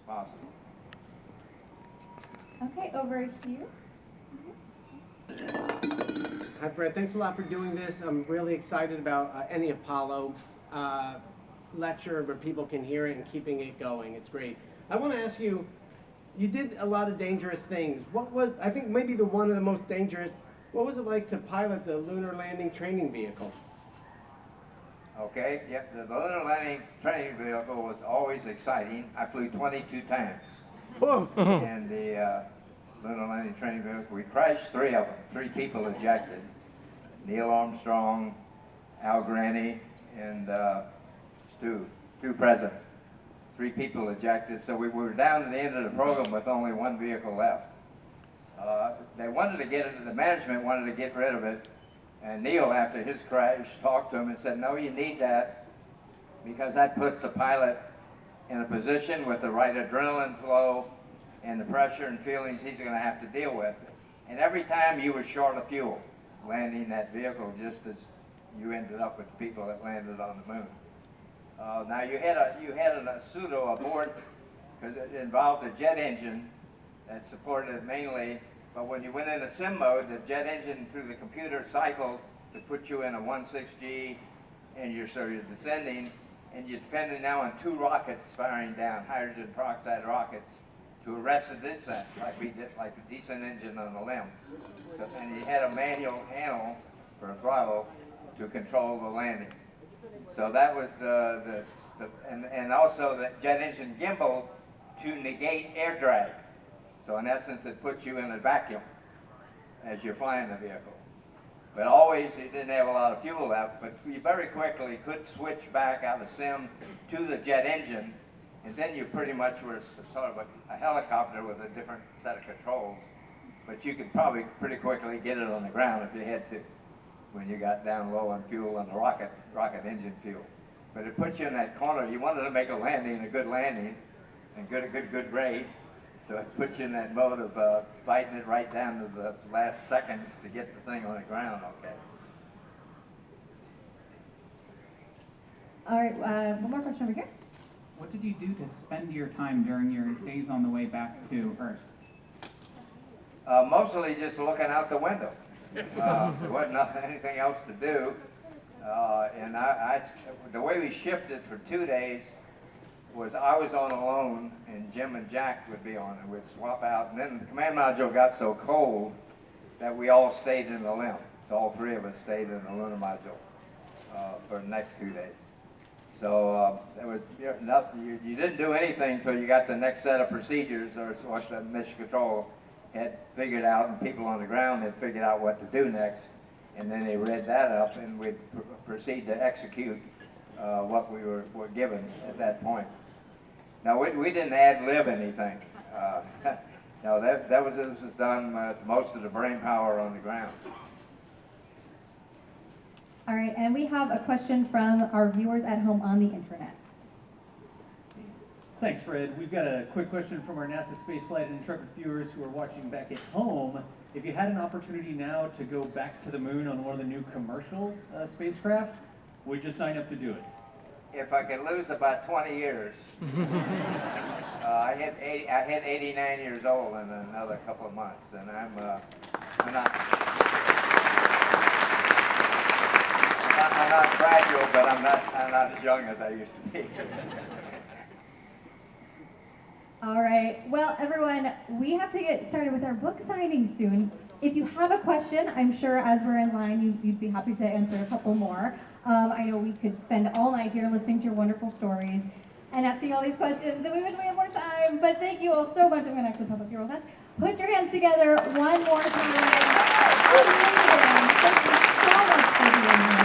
possible. Okay, over here. Hi, Fred. Thanks a lot for doing this. I'm really excited about any Apollo lecture where people can hear it and keeping it going. It's great. I want to ask you, you did a lot of dangerous things. What was, I think maybe one of the most dangerous, what was it like to pilot the lunar landing training vehicle? Okay, yep, the lunar landing training vehicle was always exciting. I flew 22 times. And the lunar landing training vehicle, we crashed 3 of them. 3 people ejected. Neil Armstrong, Al Granny, and Stu present. 3 people ejected, so we were down at the end of the program with only 1 vehicle left. They wanted to get it, the management wanted to get rid of it, and Neil, after his crash, talked to him and said, no, you need that, because that puts the pilot in a position with the right adrenaline flow and the pressure and feelings he's going to have to deal with. And every time you were short of fuel, landing that vehicle, just as you ended up with the people that landed on the moon. Now you had a pseudo aboard because it involved a jet engine that supported it mainly. But when you went into sim mode, the jet engine through the computer cycled to put you in a 1.6G, and you're descending, and you're depending now on 2 rockets firing down, hydrogen peroxide rockets, to arrest the descent, like we did, like the descent engine on the LEM. So, and you had a manual handle for a throttle to control the landing. So that was and also the jet engine gimbal to negate air drag. So in essence, it puts you in a vacuum as you're flying the vehicle. But always, you didn't have a lot of fuel left, but you very quickly could switch back out of sim to the jet engine, and then you pretty much were sort of a helicopter with a different set of controls. But you could probably pretty quickly get it on the ground if you had to, when you got down low on fuel and the rocket engine fuel. But it puts you in that corner. You wanted to make a landing, a good landing, and a good grade. So it puts you in that mode of fighting it right down to the last seconds to get the thing on the ground, okay. All right, one more question over here. What did you do to spend your time during your days on the way back to Earth? Mostly just looking out the window. There wasn't anything else to do. And the way we shifted for 2 days was I was on alone, and Jim and Jack would be on, and we'd swap out. And then the command module got so cold that we all stayed in the LEM. So all 3 of us stayed in the lunar module for the next 2 days. So there was nothing. You didn't do anything until you got the next set of procedures, or what the mission control had figured out, and people on the ground had figured out what to do next. And then they read that up, and we'd proceed to execute what we were given at that point. Now, we didn't ad-lib anything. No, this was done with most of the brain power on the ground. All right, and we have a question from our viewers at home on the internet. Thanks, Fred. We've got a quick question from our NASA Spaceflight and Intrepid viewers who are watching back at home. If you had an opportunity now to go back to the moon on one of the new commercial spacecraft, would you sign up to do it? If I could lose about 20 years. I hit 89 years old in another couple of months, and I'm not fragile, but I'm not as young as I used to be. All right, well, everyone, we have to get started with our book signing soon. If you have a question, I'm sure as we're in line, you'd be happy to answer a couple more. I know we could spend all night here listening to your wonderful stories and asking all these questions, and we wish we had more time, but thank you all so much. I'm going to actually public here with us. Put your hands together one more time. Thank you so much for being here.